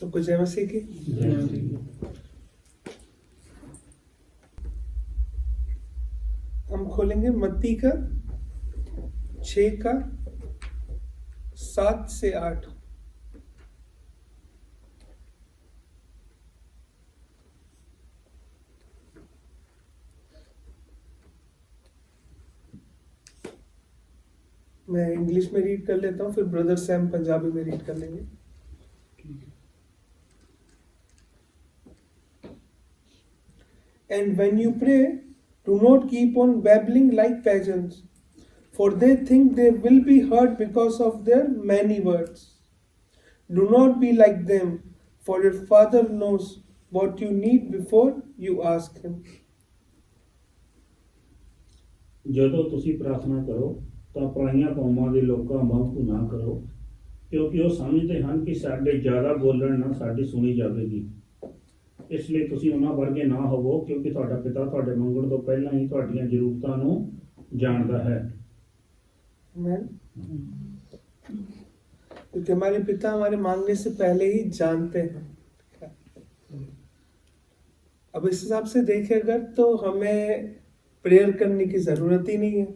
सबको जय मसीह की। हम खोलेंगे मत्ती का 6 का 7 से 8। मैं इंग्लिश में रीड कर लेता हूँ, फिर ब्रदर सैम पंजाबी में रीड कर लेंगे। And when you pray, do not keep on babbling like pagans, for they think they will be heard because of their many words. Do not be like them, for your Father knows what you need before you ask Him. ਜਦੋਂ ਤੁਸੀਂ ਪ੍ਰਾਰਥਨਾ ਕਰੋ ਤਾਂ ਪਰਾਈਆਂ ਕੌਮਾਂ ਦੇ ਲੋਕਾਂ ਵਾਂਗ ਨਾ ਕਰੋ, ਕਿਉਂਕਿ ਉਹ ਸਮਝਦੇ ਹਨ ਕਿ ਸਾਡੇ ਜ਼ਿਆਦਾ ਬੋਲਣ ਨਾਲ ਸਾਡੀ ਸੁਣੀ ਜਾਵੇਗੀ। ਇਸ ਲਈ ਤੁਸੀਂ ਉਹਨਾਂ ਵਰਗੇ ਨਾ ਹੋਵੋ, ਕਿਉਂਕਿ ਤੁਹਾਡਾ ਪਿਤਾ ਤੁਹਾਡੇ ਮੰਗਣ ਤੋਂ ਪਹਿਲਾਂ ਹੀ ਤੁਹਾਡੀਆਂ ਜ਼ਰੂਰਤਾਂ ਨੂੰ ਜਾਣਦਾ है। Amen. क्योंकि हमारे पिता हमारे मांगने से पहले ही जानते हैं। अब इस हिसाब से देखें अगर, तो हमें प्रेयर करने की जरूरत ही नहीं है,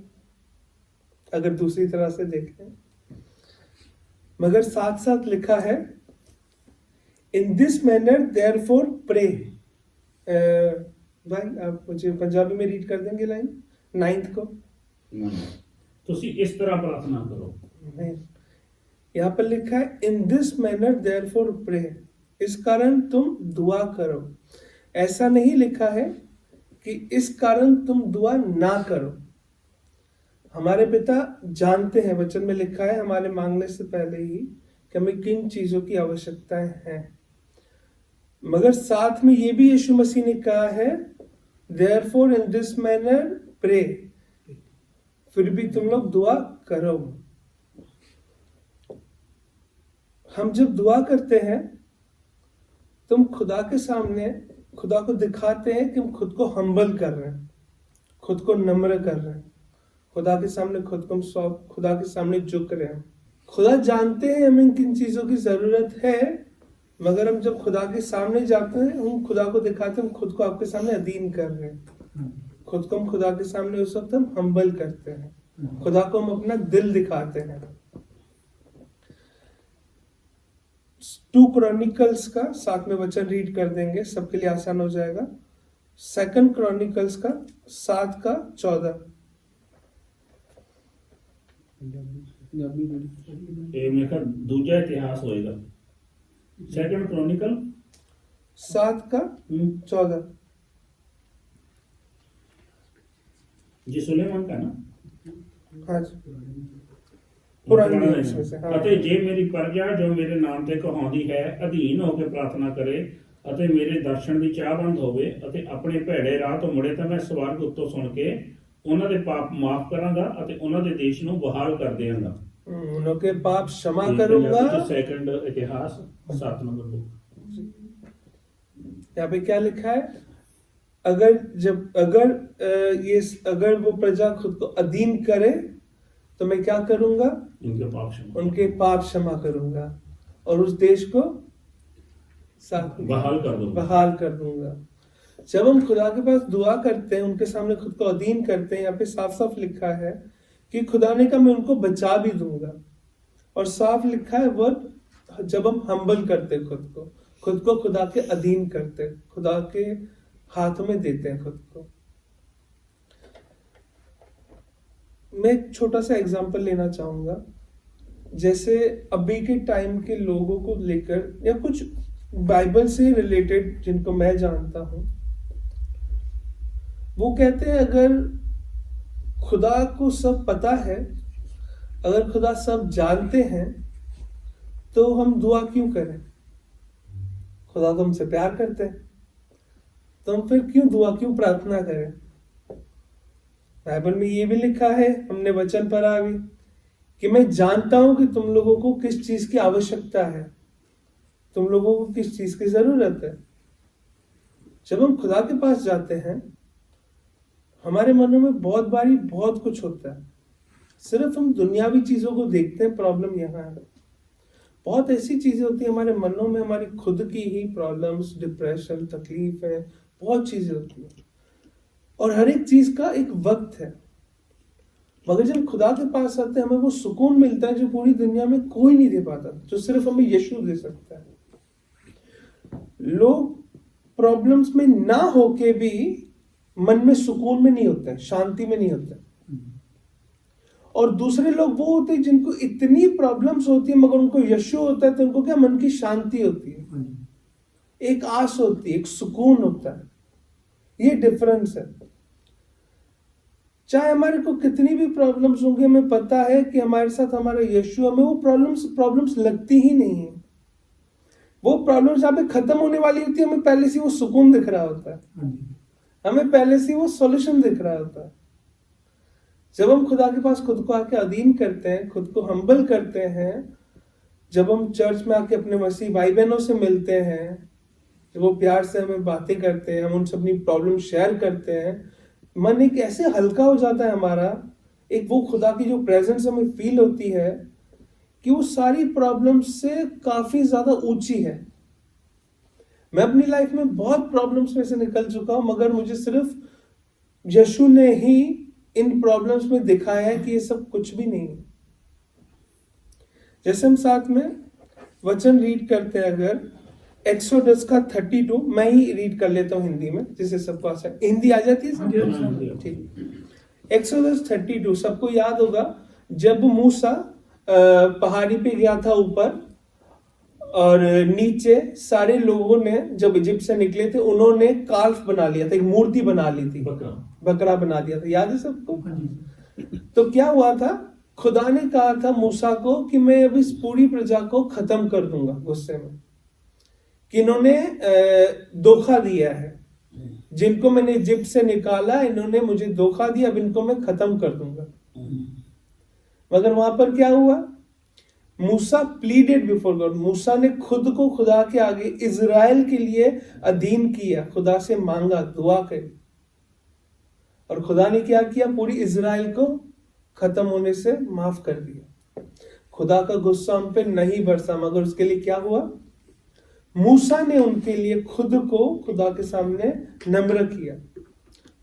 अगर दूसरी तरह से देखें। मगर साथ साथ लिखा है in this manner therefore pray. भाई आप मुझे पंजाबी में रीड कर देंगे लाइन 9 को। ਤੁਸੀਂ ਇਸ ਤਰ੍ਹਾਂ ਪ੍ਰਾਰਥਨਾ ਕਰੋ। यहाँ पर लिखा है in this manner therefore pray, इस कारण तुम दुआ करो। ऐसा नहीं लिखा है कि इस कारण तुम दुआ ना करो। हमारे पिता जानते हैं, वचन में लिखा है हमारे मांगने से पहले ही कि हमें किन चीजों की आवश्यकताएं हैं। मगर साथ में ये भी यीशु मसीह ने कहा है therefore in this manner pray, फिर भी तुम लोग दुआ करो। हम जब दुआ करते हैं तुम खुदा के सामने खुदा को दिखाते हैं कि हम खुद को हम्बल कर रहे हैं, खुद को नम्र कर रहे हैं, खुदा के सामने खुद को सौंप, खुदा के सामने झुक रहे हैं। खुदा जानते हैं हमें किन चीजों की जरूरत है, मगर हम जब खुदा के सामने जाते हैं हम खुदा को दिखाते हैं हम खुद को आपके सामने अधीन कर रहे हैं। खुद को हम खुदा के सामने उस वक्त हम हम्बल करते हैं, खुदा को हम अपना दिल दिखाते हैं। 2 क्रॉनिकल्स का साथ में वचन रीड कर देंगे, सबके लिए आसान हो जाएगा। 2 क्रॉनिकल्स का 7 का 14। ਇਹ ਮੇਰਾ ਦੂਜਾ ਇਤਿਹਾਸ ਹੋਏਗਾ। ਸੈਕੰਡ ਕ੍ਰੋਨਿਕਲ 7 का 14। ਜੀ ਸੁਲੇਮਾਨ का ना। हाँ जी, पुरानी नियम में से। हाँ। ਅਤੇ ਜੇ ਮੇਰੀ ਪ੍ਰਜਾ ਜੋ ਮੇਰੇ ਨਾਮ ਤੇ ਕਹਾਉਂਦੀ ਹੈ ਅਧੀਨ ਹੋ ਕੇ ਪ੍ਰਾਰਥਨਾ ਕਰੇ ਅਤੇ ਮੇਰੇ ਦਰਸ਼ਨ ਦੀ ਚਾਹਵੰਦ ਹੋਵੇ ਅਤੇ ਆਪਣੇ ਭੈੜੇ ਰਾਹ ਤੋਂ ਮੁੜੇ, ਤਾਂ ਮੈਂ ਸਵਰਗ ਉੱਤੋਂ ਸੁਣ ਕੇ ਉਹਨਾਂ ਦੇ ਪਾਪ ਮਾਫ ਕਰਾਂਗਾ ਅਤੇ ਉਹਨਾਂ ਦੇ ਦੇਸ਼ ਨੂੰ ਬਹਾਲ ਕਰ ਦੇਵਾਂਗਾ। उनके पाप क्षमा करूंगा। सेकंड इतिहास 7 नंबर बुक। यहाँ पे क्या लिखा है, अगर वो प्रजा खुद को अधीन करे तो मैं क्या करूंगा, उनके पाप क्षमा करूंगा और उस देश को बहाल कर दूंगा। जब हम खुदा के पास दुआ करते हैं, उनके सामने खुद को अधीन करते हैं, यहाँ पे साफ साफ लिखा है कि खुदा ने कहा मैं उनको बचा भी दूंगा। और साफ लिखा है वर्ड, जब हम हम्बल करते खुद को खुदा के अधीन करते, खुदा के हाथों में देते हैं खुद को। मैं एक छोटा सा एग्जांपल लेना चाहूंगा। जैसे अभी के टाइम के लोगों को लेकर या कुछ बाइबल से रिलेटेड जिनको मैं जानता हूं, वो कहते हैं अगर खुदा को सब पता है, अगर खुदा सब जानते हैं, तो हम दुआ क्यों करें? खुदा तो हमसे प्यार करते हैं, तो हम फिर क्यों दुआ, क्यों प्रार्थना करें? बाइबल में ये भी लिखा है, हमने वचन पढ़ा अभी, कि मैं जानता हूं कि तुम लोगों को किस चीज की आवश्यकता है, तुम लोगों को किस चीज की जरूरत है। जब हम खुदा के पास जाते हैं, हमारे मनों में बहुत बारी बहुत कुछ होता है, सिर्फ हम दुनियावी चीजों को देखते हैं। प्रॉब्लम यहाँ है, बहुत ऐसी चीजें होती हैं हमारे मनों में, हमारी खुद की ही प्रॉब्लम्स, डिप्रेशन, तकलीफ है, बहुत चीजें होती हैं, और हर एक चीज का एक वक्त है। मगर जब खुदा के पास आते हैं हमें वो सुकून मिलता है जो पूरी दुनिया में कोई नहीं दे पाता, जो सिर्फ हमें यीशु दे सकता है। लोग प्रॉब्लम्स में ना होके भी मन में सुकून में नहीं होते, शांति में नहीं होते, और दूसरे लोग वो होते हैं जिनको इतनी प्रॉब्लम्स होती है मगर उनको यीशु होता है तो उनको क्या, मन की शांति होती है, एक आस होती है, एक सुकून होता है। ये डिफरेंस है। चाहे हमारे को कितनी भी प्रॉब्लम्स होंगी, हमें पता है कि हमारे साथ हमारा यीशु, हमें वो प्रॉब्लम्स लगती ही नहीं है। वो प्रॉब्लम्स जहाँ पे खत्म होने वाली होती है, हमें पहले से वो सुकून दिख रहा होता है, हमें पहले से वो सॉल्यूशन दिख रहा होता है। जब हम खुदा के पास खुद को आके अधीन करते हैं, खुद को हम्बल करते हैं, जब हम चर्च में आके अपने मसीह भाई बहनों से मिलते हैं, जब वो प्यार से हमें बातें करते हैं, हम उनसे अपनी प्रॉब्लम शेयर करते हैं, मन एक ऐसे हल्का हो जाता है हमारा, एक वो खुदा की जो प्रेजेंस हमें फील होती है कि वो सारी प्रॉब्लम से काफी ज्यादा ऊंची है। मैं अपनी लाइफ में बहुत प्रॉब्लम्स में से निकल चुका हूं, मगर मुझे सिर्फ यीशु ने ही इन प्रॉब्लम्स में दिखाया है कि ये सब कुछ भी नहीं है। जैसे हम साथ में वचन रीड करते हैं, अगर एक्सोडस का 32, मैं ही रीड कर लेता हूँ हिंदी में, जिससे सबको आसान, हिंदी आ जाती है, ठीक। एक्सोडस 32 सबको याद होगा, जब मूसा पहाड़ी पे गया था ऊपर, और नीचे सारे लोगों ने जब इजिप्ट से निकले थे उन्होंने काल्फ बना लिया था, एक मूर्ति बना ली थी, बकरा बना दिया था, याद है सबको। तो क्या हुआ था, खुदा ने कहा था मूसा को कि मैं अब इस पूरी प्रजा को खत्म कर दूंगा गुस्से में, कि इन्होंने धोखा दिया है, जिनको मैंने इजिप्ट से निकाला इन्होंने मुझे धोखा दिया, अब इनको मैं खत्म कर दूंगा। मगर वहां पर क्या हुआ, मूसा प्लीडेड बिफोर गॉड, मूसा ने खुद को खुदा के आगे इजराइल के लिए अधीन किया, खुदा से मांगा, दुआ करी, और खुदा ने क्या किया, पूरी इजराइल को खत्म होने से माफ कर दिया। खुदा का गुस्सा उन पे नहीं बरसा, मगर उसके लिए क्या हुआ, मूसा ने उनके लिए खुद को खुदा के सामने नम्र किया,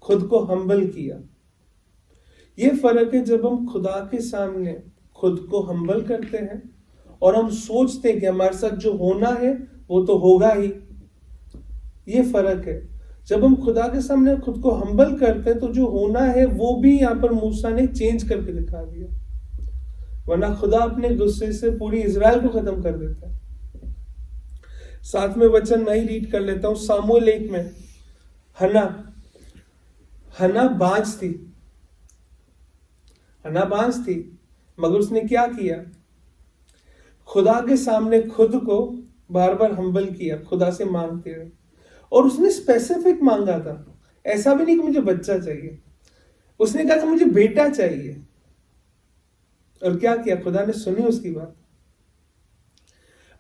खुद को हम्बल किया। ये फर्क है, जब हम खुदा के सामने खुद को हम्बल करते हैं और हम सोचते हैं कि हमारे साथ जो होना है वो तो होगा ही, ये फर्क है। जब हम खुदा के सामने खुद को हम्बल करते हैं तो जो होना है वो भी यहाँ पर मूसा ने चेंज करके दिखा दिया, वरना खुदा अपने गुस्से से पूरी इजराइल को खत्म कर देता है। साथ में वचन मैं ही रीड कर लेता हूं, सामुएल 1 में हन्ना बांझ थी, मगर उसने क्या किया, खुदा के सामने खुद को बार बार हम्बल किया, खुदा से मांगते रहे, और उसने स्पेसिफिक मांगा था, ऐसा भी नहीं कि मुझे बच्चा चाहिए, उसने कहा था मुझे बेटा चाहिए, और क्या किया, खुदा ने सुनी उसकी बात।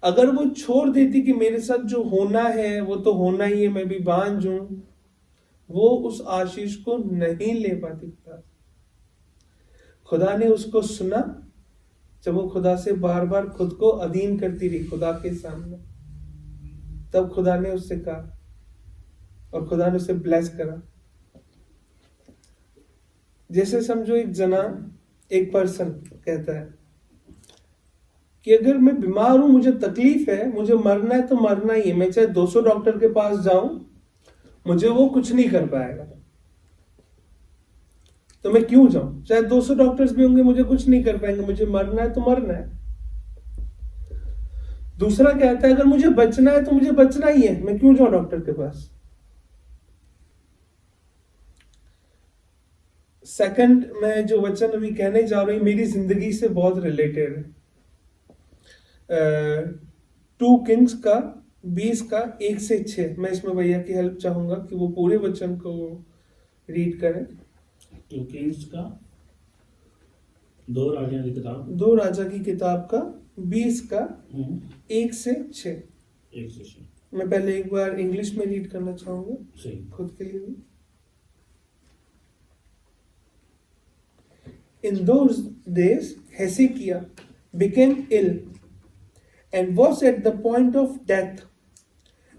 अगर वो छोड़ देती कि मेरे साथ जो होना है वो तो होना ही है, मैं भी बांझ हूं, वो उस आशीष को नहीं ले पाती। खुदा ने उसको सुना जब वो खुदा से बार बार खुद को अधीन करती रही खुदा के सामने, तब खुदा ने उससे कहा और खुदा ने उसे ब्लेस करा। जैसे समझो एक पर्सन कहता है कि अगर मैं बीमार हूं, मुझे तकलीफ है, मुझे मरना है तो मरना ही है, मैं चाहे 200 डॉक्टर के पास जाऊं मुझे वो कुछ नहीं कर पाएगा, तो मैं क्यों जाऊं, चाहे 200 डॉक्टर्स भी होंगे मुझे कुछ नहीं कर पाएंगे, मुझे मरना है तो मरना है। दूसरा कहता है अगर मुझे बचना है तो मुझे बचना ही है, मैं क्यों जाऊं डॉक्टर के पास। सेकंड, मैं जो वचन अभी कहने जा रही हूं मेरी जिंदगी से बहुत रिलेटेड है। 2 किंग्स का 20 का 1 से 6, मैं इसमें भैया की हेल्प चाहूंगा कि वो पूरे वचन को रीड करें। 2 किंग्स का 2 राजा की किताब का 20 का 1 से 6। मैं पहले एक बार इंग्लिश में रीड करना चाहूंगा खुद के लिए भी। In those days, Hezekiah became ill, and was at the point of death.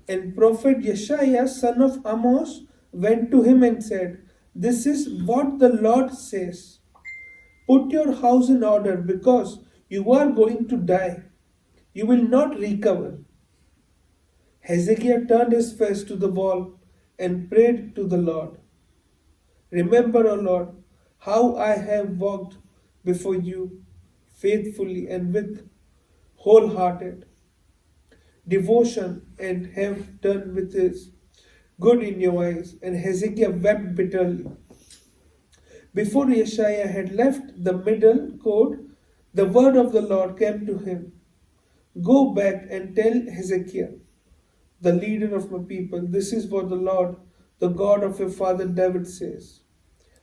And prophet Yeshaiah, son of Amos, went to him and said, "This is what the Lord says. Put your house in order, because you are going to die. You will not recover." Hezekiah turned his face to the wall and prayed to the Lord. "Remember, O Lord, how I have walked before you faithfully and with wholehearted devotion, and have done with his good in your eyes." And Hezekiah wept bitterly. Before Yeshaiah had left the middle court, the word of the Lord came to him. "Go back and tell Hezekiah, the leader of my people, this is what the Lord, the God of your father David says.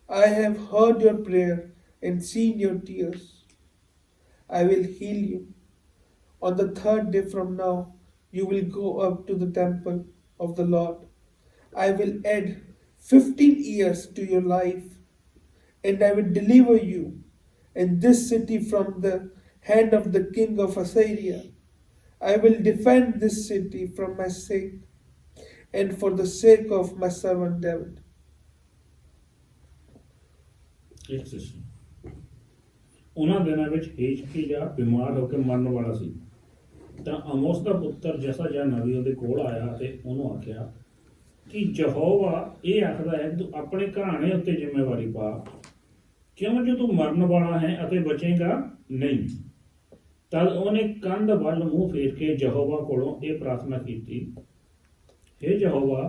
I have heard your prayer and seen your tears. I will heal you. On the third day from now, you will go up to the temple of the Lord. I will add 15 years to your life, and I will deliver you and this city from the hand of the king of Assyria. I will defend this city from my sake and for the sake of my servant David." ਇੱਕ system ਉਹਨਾਂ ਦਿਨਾਂ ਵਿੱਚ ਹਿਜਕੀਆ ਬਿਮਾਰ ਹੋ ਕੇ ਮਰਨ ਵਾਲਾ ਸੀ, ਤਾਂ ਆਮੋਸ ਦਾ ਪੁੱਤਰ ਜਸਾਯਾ ਨਬੀ ਉਹਦੇ ਕੋਲ ਆਇਆ ਤੇ ਉਹਨੂੰ ਆਖਿਆ ਕਿ ਯਹੋਵਾ ਇਹ ਆਖਦਾ ਹੈ, ਤੂੰ ਆਪਣੇ ਘਰਾਣੇ ਉੱਤੇ ਜ਼ਿੰਮੇਵਾਰੀ ਪਾ, ਕਿਉਂ ਜੋ ਤੂੰ ਮਰਨ ਵਾਲਾ ਹੈ ਅਤੇ ਬਚੇਗਾ ਨਹੀਂ। ਤਦ ਉਹਨੇ ਕੰਧ ਵੱਲ ਮੂੰਹ ਫੇਰ ਕੇ ਯਹੋਵਾ ਕੋਲੋਂ ਇਹ ਪ੍ਰਾਰਥਨਾ ਕੀਤੀ, ਹੇ ਯਹੋਵਾ,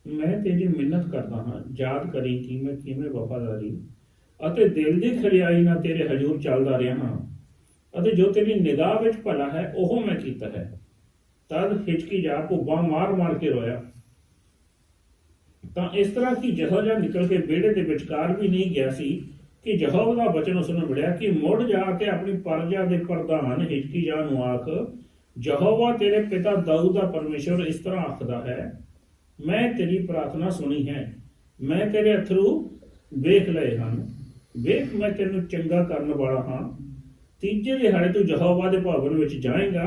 ਮੈਂ ਤੇਰੀ ਮਿੰਨਤ ਕਰਦਾ ਹਾਂ, ਯਾਦ ਕਰੀ ਕਿ ਮੈਂ ਕਿਵੇਂ ਵਫਾਦਾਰੀ ਅਤੇ ਦਿਲ ਦੀ ਖਰਿਆਈ ਨਾਲ ਤੇਰੇ ਹਜ਼ੂਰ ਚੱਲਦਾ ਰਿਹਾ ਹਾਂ, ਅਤੇ ਜੋ ਤੇਰੀ ਨਿਗਾਹ ਵਿੱਚ ਭਲਾ ਹੈ ਉਹ ਮੈਂ ਕੀਤਾ ਹੈ। ਤਦ ਹਿਚਕੀਆ ਭੁੱਬਾਂ ਮਾਰ ਮਾਰ ਕੇ ਰੋਇਆ। ਤਾਂ ਇਸ ਤਰ੍ਹਾਂ ਕਿ ਜਹੋਜਾ ਨਿਕਲ ਕੇ ਵਿਹੜੇ ਦੇ ਵਿਚਕਾਰ ਵੀ ਨਹੀਂ ਗਿਆ ਸੀ ਕਿ ਯਹੋਵਾ ਦਾ ਵਚਨ ਉਸ ਨੂੰ ਮਿਲਿਆ ਕਿ ਮੁੜ ਜਾ ਕੇ ਆਪਣੀ ਪਰਜਾ ਦੇ ਪ੍ਰਧਾਨ ਹਿਚਕੀਆ ਨੂੰ ਆਖ, ਯਹੋਵਾ ਤੇਰੇ ਪਿਤਾ ਦਾਊਦ ਦਾ ਪਰਮੇਸ਼ਵਰ ਇਸ ਤਰ੍ਹਾਂ ਆਖਦਾ ਹੈ, ਮੈਂ ਤੇਰੀ ਪ੍ਰਾਰਥਨਾ ਸੁਣੀ ਹੈ, ਮੈਂ ਤੇਰੇ ਅਥਰੂ ਵੇਖ ਲਏ ਹਨ, ਵੇਖ ਮੈਂ ਤੈਨੂੰ ਚੰਗਾ ਕਰਨ ਵਾਲਾ ਹਾਂ। ਤੀਜੇ ਦਿਹਾੜੇ ਤੂੰ ਯਹੋਵਾ ਦੇ ਭਵਨ ਵਿੱਚ ਜਾਏਗਾ,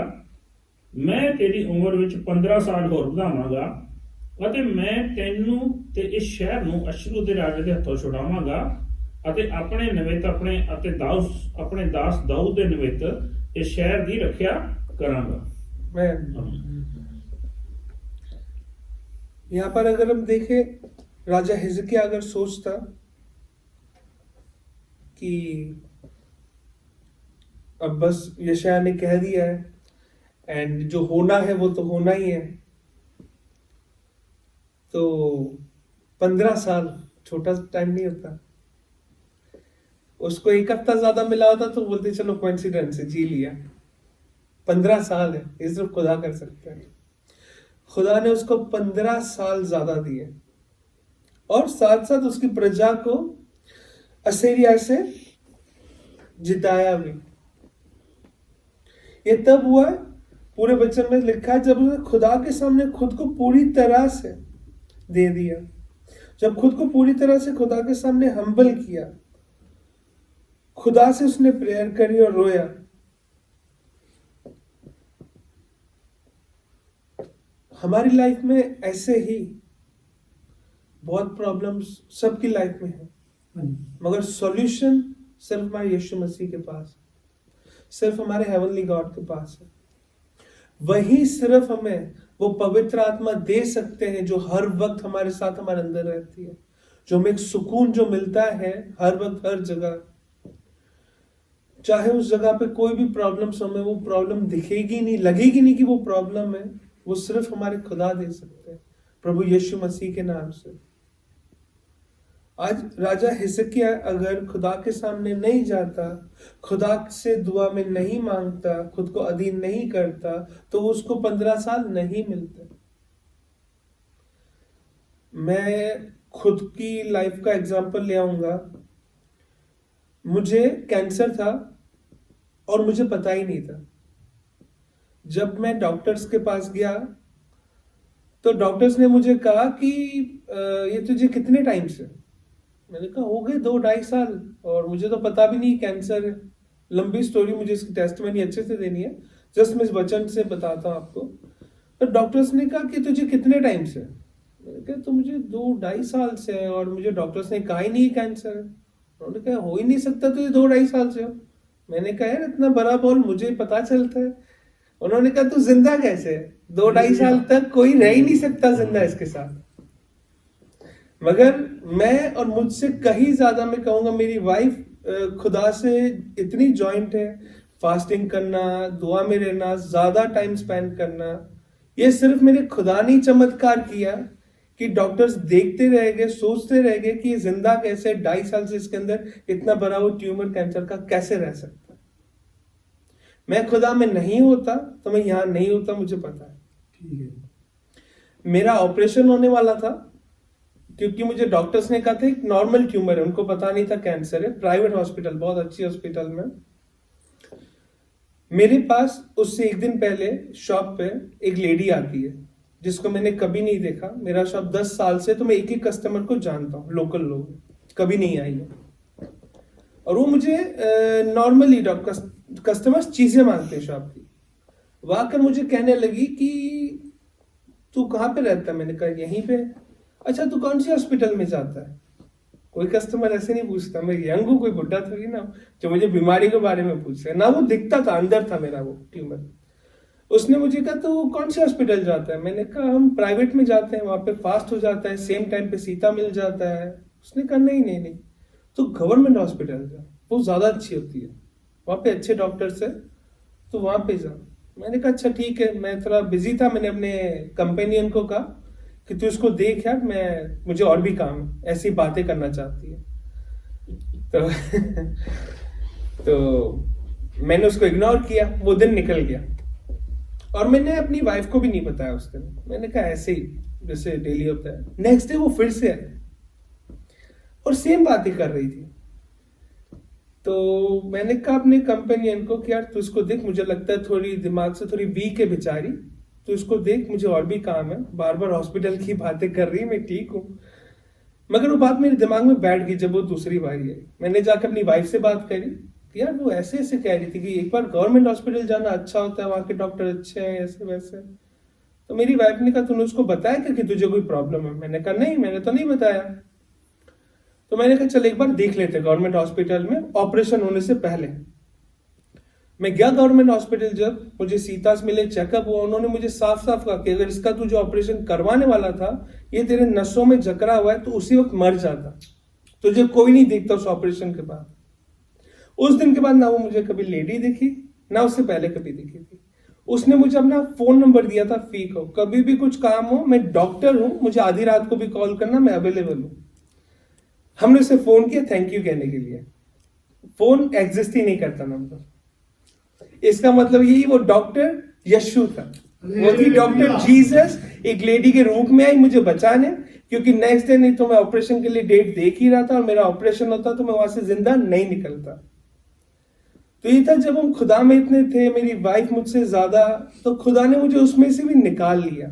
ਮੈਂ ਤੇਰੀ ਉਮਰ ਵਿੱਚ 15 ਸਾਲ ਹੋਰ ਵਧਾਵਾਂਗਾ, ਅਤੇ ਮੈਂ ਤੈਨੂੰ ਤੇ ਇਸ ਸ਼ਹਿਰ ਨੂੰ ਅਸ਼ਰੂ ਦੇ ਰਾਜੇ ਦੇ ਹੱਥੋਂ ਛੁਡਾਵਾਂਗਾ, ਅਤੇ ਆਪਣੇ ਨਿਮਿਤ ਆਪਣੇ ਦਾਸ ਦਾਊਦ ਦੇ ਨਿਮਿਤ ਇਸ ਸ਼ਹਿਰ ਦੀ ਰੱਖਿਆ करांगा। यहाँ पर अगर हम देखें, राजा हिजकिया अगर सोचता कि अब बस यशायाह ने कह दिया है एंड जो होना है वो तो होना ही है, तो 15 साल छोटा टाइम नहीं होता। उसको एक हफ्ता ज्यादा मिला होता तो बोलते चलो कोइंसिडेंस है, जी लिया। 15 साल है, ये सिर्फ खुदा कर सकता है। खुदा ने उसको 15 साल ज्यादा दिए और साथ साथ उसकी प्रजा को असीरिया से जिताया भी। ये तब हुआ, पूरे वचन में लिखा है, जब उसने खुदा के सामने खुद को पूरी तरह से दे दिया, जब खुद को पूरी तरह से खुदा के सामने हम्बल किया, खुदा से उसने प्रेयर करी और रोया। हमारी लाइफ में ऐसे ही बहुत प्रॉब्लम्स सबकी लाइफ में है, मगर सॉल्यूशन सिर्फ हमारे यीशु मसीह के पास है, सिर्फ हमारे हेवनली गॉड के पास है। वही सिर्फ हमें वो पवित्र आत्मा दे सकते हैं जो हर वक्त हमारे साथ हमारे अंदर रहती है, जो हमें एक सुकून जो मिलता है हर वक्त हर जगह। चाहे उस जगह पे कोई भी प्रॉब्लम्स हमें वो प्रॉब्लम दिखेगी नहीं, लगेगी नहीं कि वो प्रॉब्लम है, वो सिर्फ हमारे खुदा दे सकते हैं, प्रभु यीशु मसीह के नाम से। आज राजा हिजकिय्याह अगर खुदा के सामने नहीं जाता, खुदा से दुआ में नहीं मांगता, खुद को अधीन नहीं करता, तो उसको 15 साल नहीं मिलते। मैं खुद की लाइफ का एग्जांपल ले आऊंगा। मुझे कैंसर था और मुझे पता ही नहीं था। जब मैं डॉक्टर्स के पास गया तो डॉक्टर्स ने मुझे कहा कि ये तुझे कितने टाइम से? मैंने कहा हो गए 2-2.5 साल, और मुझे तो पता भी नहीं कैंसर है। लंबी स्टोरी, मुझे इसकी टेस्टमनी अच्छे से देनी है, जस्ट मैं इस वचन से बताता हूँ आपको। तो डॉक्टर्स ने कहा कि तुझे कितने टाइम से? मैंने कहा तो मुझे 2-2.5 साल से है, और मुझे डॉक्टर्स ने कहा ही नहीं कैंसर है। उन्होंने कहा हो ही नहीं सकता, तुझे 2-2.5 साल से हो। मैंने कहा यार इतना बड़ा बॉल मुझे पता चलता है। उन्होंने कहा तू जिंदा कैसे है? 2-2.5 साल तक कोई रह ही नहीं सकता जिंदा इसके साथ। मगर मैं और मुझसे कहीं ज्यादा मैं कहूंगा मेरी वाइफ खुदा से इतनी जॉइंट है। फास्टिंग करना, दुआ में रहना, ज्यादा टाइम स्पेंड करना, ये सिर्फ मेरे खुदा ने चमत्कार किया कि डॉक्टर्स देखते रह गए, सोचते रह गए कि ये जिंदा कैसे, 2.5 साल से इसके अंदर इतना बड़ा वो ट्यूमर कैंसर का कैसे रह सकता है। मैं खुदा में नहीं होता तो मैं यहां नहीं होता, मुझे पता है। ठीक है। मेरा ऑपरेशन होने वाला था, क्योंकि मुझे डॉक्टर्स ने कहा था एक नॉर्मल ट्यूमर है, उनको पता नहीं था कैंसर है। प्राइवेट हॉस्पिटल, बहुत अच्छी हॉस्पिटल में। मेरे पास उससे एक दिन पहले शॉप पे एक लेडी आती है जिसको मैंने कभी नहीं देखा। मेरा शॉप 10 साल से, तो मैं एक ही कस्टमर को जानता हूँ, लोकल लोग, कभी नहीं आई है। और वो मुझे नॉर्मली कस्टमर्स चीजें मांगते हैं शॉप की। वो आकर मुझे कहने लगी कि तू कहाँ पे रहता है? मैंने कहा यहीं पे। अच्छा तू कौन सी हॉस्पिटल में जाता है? कोई कस्टमर ऐसे नहीं पूछता, मैं यंग हूँ, कोई बुढ़ा थोड़ी ना जो मुझे बीमारी के बारे में पूछ रहा है ना। वो दिखता था, अंदर था मेरा वो ट्यूमर। उसने मुझे कहा तो कौन से हॉस्पिटल जाता है? मैंने कहा हम प्राइवेट में जाते हैं, वहां पे फास्ट हो जाता है, सेम टाइम पे सीता मिल जाता है। उसने कहा नहीं नहीं नहीं, तो गवर्नमेंट हॉस्पिटल जा, वो ज्यादा अच्छी होती है, वहां पे अच्छे डॉक्टर्स है, तो वहां पे जा। मैंने कहा अच्छा ठीक है। मैं थोड़ा बिजी था, मैंने अपने कंपेनियन को कहा कि तू इसको देख यार, मुझे और भी काम है, ऐसी बातें करना चाहती है। तो तो मैंने उसको इग्नोर किया, वो दिन निकल गया। और मैंने अपनी वाइफ को भी नहीं बताया उस दिन। मैंने कहा ऐसे ही जैसे डेली होता है। नेक्स्ट डे वो फिर से आई और सेम बातें कर रही थी। तो मैंने कहा अपने कंपेनियन को कि यार तू इसको देख, मुझे लगता है थोड़ी दिमाग से थोड़ी वीक है बेचारी, तो इसको देख, मुझे और भी काम है। बार बार हॉस्पिटल की बातें कर रही है, मैं ठीक हूँ। मगर वो बात मेरे दिमाग में बैठ गई। जब वो दूसरी बारी आई, मैंने जाकर अपनी वाइफ से बात करी कि यार वो ऐसे ऐसे कह रही थी कि एक बार गवर्नमेंट हॉस्पिटल जाना अच्छा होता है, वहां के डॉक्टर अच्छे हैं, ऐसे वैसे। तो मेरी वाइफ ने कहा तूने उसको बताया कि तुझे कोई प्रॉब्लम है? मैंने कहा नहीं, मैंने तो नहीं बताया। तो मैंने कहा चल एक बार देख लेते गवर्नमेंट हॉस्पिटल में, ऑपरेशन होने से पहले। मैं गया गवर्नमेंट हॉस्पिटल, जब मुझे सीता से मिले, चेकअप हुआ, उन्होंने मुझे साफ साफ कहा कि अगर इसका तू जो ऑपरेशन करवाने वाला था ये तेरे नसों में जकड़ा हुआ है तो उसी वक्त मर जाता, तुझे कोई नहीं देखता उस ऑपरेशन के बाद। उस दिन के बाद ना वो मुझे कभी लेडी दिखी, ना उससे पहले कभी दिखी थी। उसने मुझे अपना फोन नंबर दिया था, फी को, कभी भी कुछ काम हो, मैं डॉक्टर हूं, मुझे आधी रात को भी कॉल करना, मैं अवेलेबल हूं। हमने उसे फोन किया थैंक यू कहने के लिए। फोन एग्जिस्ट ही नहीं करता नंबर। इसका मतलब यही वो डॉक्टर यशु था, वो थी डॉक्टर जीसस, एक लेडी के रूप में आई मुझे बचाने, क्योंकि नेक्स्ट डे नहीं तो मैं ऑपरेशन के लिए डेट देख ही रहा था, और मेरा ऑपरेशन होता तो मैं वहां से जिंदा नहीं निकलता। तो ये था जब हम खुदा में इतने थे, मेरी वाइफ मुझसे ज्यादा, तो खुदा ने मुझे उसमें से भी निकाल लिया।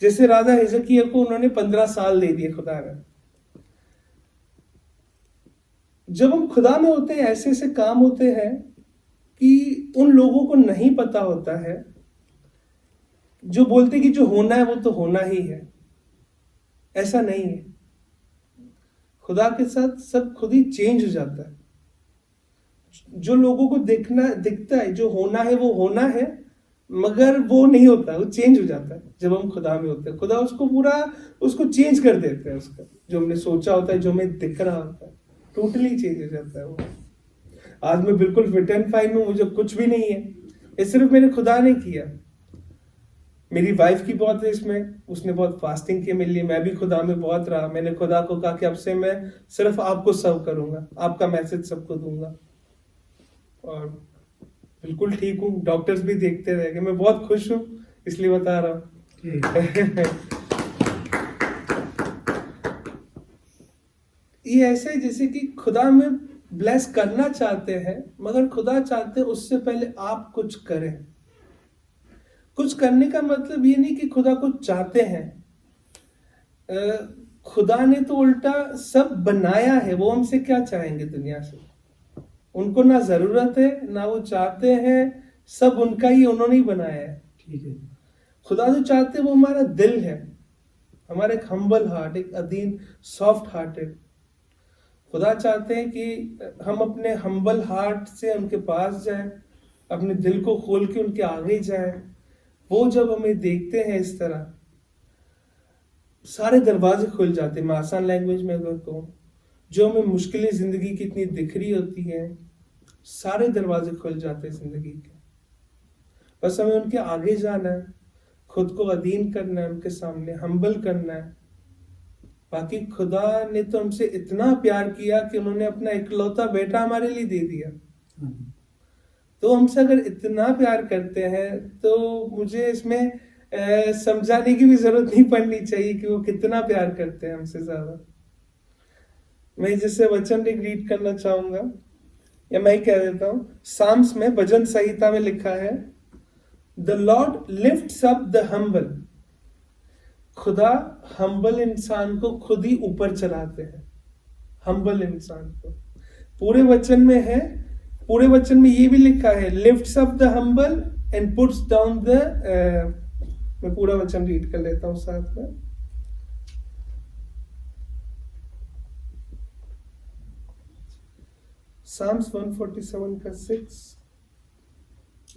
जैसे राजा हिजकिय्याह को उन्होंने 15 साल दे दिए खुदा ने। जब हम खुदा में होते हैं, ऐसे ऐसे काम होते हैं कि उन लोगों को नहीं पता होता है, जो बोलते कि जो होना है वो तो होना ही है। ऐसा नहीं है। खुदा के साथ सब खुद ही चेंज हो जाता है। जो लोगों को दिखता है, जो होना है वो होना है, मगर वो नहीं होता, वो चेंज हो जाता है जब हम खुदा में होते हैं। खुदा उसको पूरा उसको चेंज कर देते हैं। उसका जो हमने सोचा होता है, जो हमें दिख रहा होता है, टोटली चेंज हो जाता है वो। आज मैं बिल्कुल फिट एंड फाइन हूं, मुझे कुछ भी नहीं है, ये सिर्फ मेरे खुदा ने किया। मेरी वाइफ की बहुत है इसमें, उसने बहुत फास्टिंग की मेरे लिए, मैं भी खुदा में बहुत रहा। मैंने खुदा को कहा कि अब से मैं सिर्फ आपको सर्व करूंगा, आपका मैसेज सबको दूंगा, और बिल्कुल ठीक हूँ। डॉक्टर्स भी देखते रह गए, मैं बहुत खुश हूँ, इसलिए बता रहा हूँ। ये ऐसे जैसे कि खुदा में ब्लेस करना चाहते हैं, मगर खुदा चाहते हैं उससे पहले आप कुछ करें। कुछ करने का मतलब ये नहीं कि खुदा कुछ चाहते हैं। खुदा ने तो उल्टा सब बनाया है, वो हमसे क्या चाहेंगे दुनिया से? उनको ना जरूरत है, ना वो चाहते हैं, सब उनका ही, उन्होंने ही बनाया है। ठीक है। खुदा जो चाहते हैं वो हमारा दिल है, हमारा एक हम्बल हार्ट, एक अधीन सॉफ्ट हार्टेड। खुदा चाहते हैं कि हम अपने हम्बल हार्ट से उनके पास जाएं, अपने दिल को खोल के उनके आगे जाएं। वो जब हमें देखते हैं इस तरह, सारे दरवाजे खुल जाते हैं। मैं आसान लैंग्वेज में अगर कहूँ, जो हमें मुश्किलें जिंदगी की इतनी दिख रही होती हैं, सारे दरवाजे खुल जाते हैं जिंदगी के। बस हमें उनके आगे जाना है, खुद को अधीन करना है, उनके सामने हम्बल करना है। बाकी खुदा ने तो हमसे इतना प्यार किया कि उन्होंने अपना इकलौता बेटा हमारे लिए दे दिया। तो हमसे अगर इतना प्यार करते हैं तो मुझे इसमें समझाने की भी जरूरत नहीं पड़नी चाहिए कि वो कितना प्यार करते हैं हमसे ज्यादा। मैं जैसे वचन रीड करना चाहूंगा, या मैं ही कह देता हूं। साम्स में, भजन संहिता में लिखा है, the Lord lifts up the humble. खुदा हम्बल इंसान को खुद ही ऊपर चढ़ाते हैं, हम्बल इंसान को। पूरे वचन में है, पूरे वचन में ये भी लिखा है, lifts up the humble and puts down the मैं पूरा वचन रीड कर लेता हूं साथ में। साम्स 147 का 6।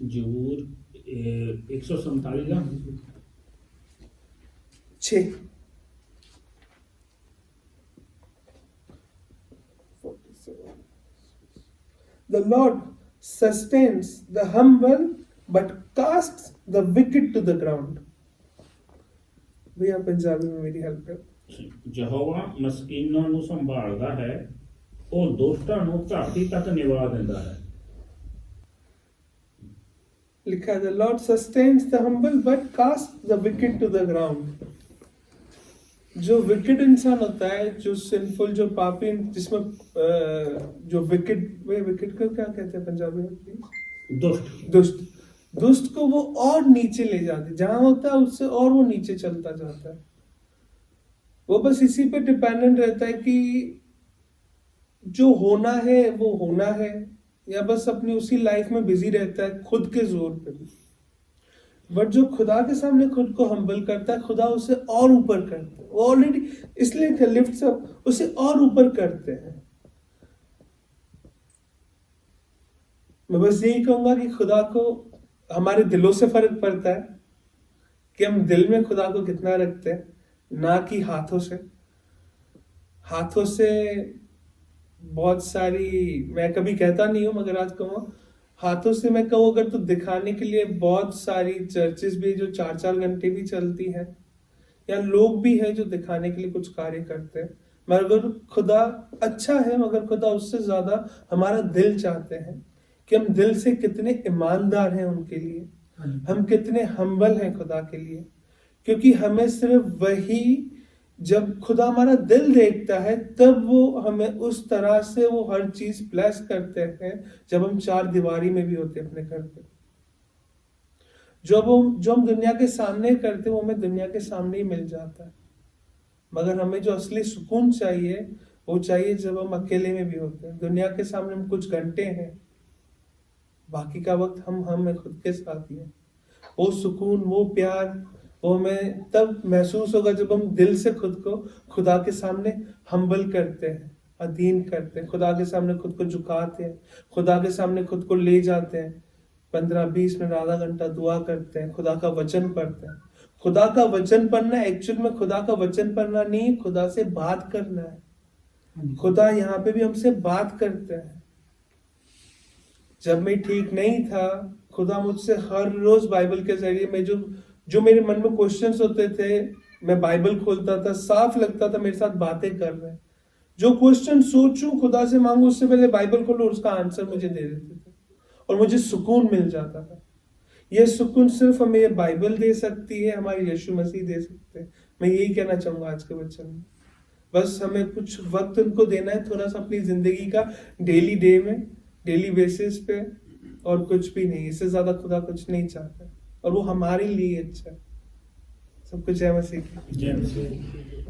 जबूर 147 का 6। The Lord sustains the humble but casts the wicked to the ground। भैया पंजाबी में मेरी हेल्प कर। ਯਹੋਵਾ ਮਸਕੀਨਾਂ ਨੂੰ ਸੰਭਾਲਦਾ ਹੈ, ਉਹ ਦੁਸ਼ਟਾਂ ਨੂੰ ਧਰਤੀ ਤੱਕ ਨਿਵਾ ਦਿੰਦਾ ਹੈ। लिखा है, the Lord sustains the humble but casts the wicked to the ground। जो विकेट इंसान होता है, जो सिंफुल, जो पापी, जिसमें जो विकेट को क्या कहते हैं पंजाबी में? दुष्ट। दुष्ट को वो और नीचे ले जाते, जहां होता है उससे और वो नीचे चलता जाता है। वो बस इसी पे डिपेंडेंट रहता है कि जो होना है वो होना है, या बस अपनी उसी लाइफ में बिजी रहता है खुद के जोर पे। बट जो खुदा के सामने खुद को हम्बल करता है, खुदा उसे और ऊपर करता है। वो ऑलरेडी इसलिए लिफ्ट्स अप, उसे और ऊपर करते हैं। मैं बस यही कहूंगा कि खुदा को हमारे दिलों से फर्क पड़ता है कि हम दिल में खुदा को कितना रखते हैं, ना कि हाथों से। हाथों से बहुत सारी, मैं कभी कहता नहीं हूं मगर आज कहूँ, हाथों से मैं कहूँ अगर तो दिखाने के लिए बहुत सारी चर्चेस भी जो 4-4 घंटे भी चलती हैं, या लोग भी हैं जो दिखाने के लिए कुछ कार्य करते हैं। मगर खुदा अच्छा है, मगर खुदा उससे ज्यादा हमारा दिल चाहते हैं कि हम दिल से कितने ईमानदार हैं उनके लिए, हम कितने हम्बल हैं खुदा के लिए। क्योंकि हमें सिर्फ वही, जब खुदा हमारा दिल देखता है तब वो हमें उस तरह से वो हर चीज ब्लेस करते हैं। जब हम 4 दीवारी में भी होते अपने घर पे, जो हम दुनिया के सामने करते वो हमें दुनिया के सामने ही मिल जाता है। मगर हमें जो असली सुकून चाहिए वो चाहिए जब हम अकेले में भी होते हैं। दुनिया के सामने हम कुछ घंटे हैं, बाकी का वक्त हम खुद के साथ ही हैं। वो सुकून, वो प्यार, वो हमें तब महसूस होगा जब हम दिल से खुद को खुदा के सामने हम्बल करते हैं, अधीन करते हैं, खुदा के सामने खुद को झुकाते हैं, खुदा के सामने खुद को ले जाते हैं। 15-20 मिनट, आधा घंटा दुआ करते हैं, खुदा का वचन पढ़ते हैं। खुदा का वचन पढ़ना एक्चुअल में खुदा का वचन पढ़ना नहीं, खुदा से बात करना है। खुदा यहाँ पे भी हमसे बात करते हैं। जब मैं ठीक नहीं था, खुदा मुझसे हर रोज बाइबल के जरिए में जो मेरे मन में क्वेश्चंस होते थे, मैं बाइबल खोलता था, साफ लगता था मेरे साथ बातें कर रहे हैं। जो क्वेश्चन सोचूं, खुदा से मांगू, उससे पहले बाइबल खोलो, उसका आंसर मुझे दे देते थे और मुझे सुकून मिल जाता था। यह सुकून सिर्फ हमें ये बाइबल दे सकती है, हमारे यीशु मसीह दे सकते हैं। मैं यही कहना चाहूंगा आज के वचन में। बस हमें कुछ वक्त उनको देना है, थोड़ा सा अपनी जिंदगी का, डेली बेसिस पे, और कुछ भी नहीं। इससे ज्यादा खुदा कुछ नहीं चाहता, और वो हमारे लिए अच्छा है। सब कुछ जय मसीह की। जय मसीह।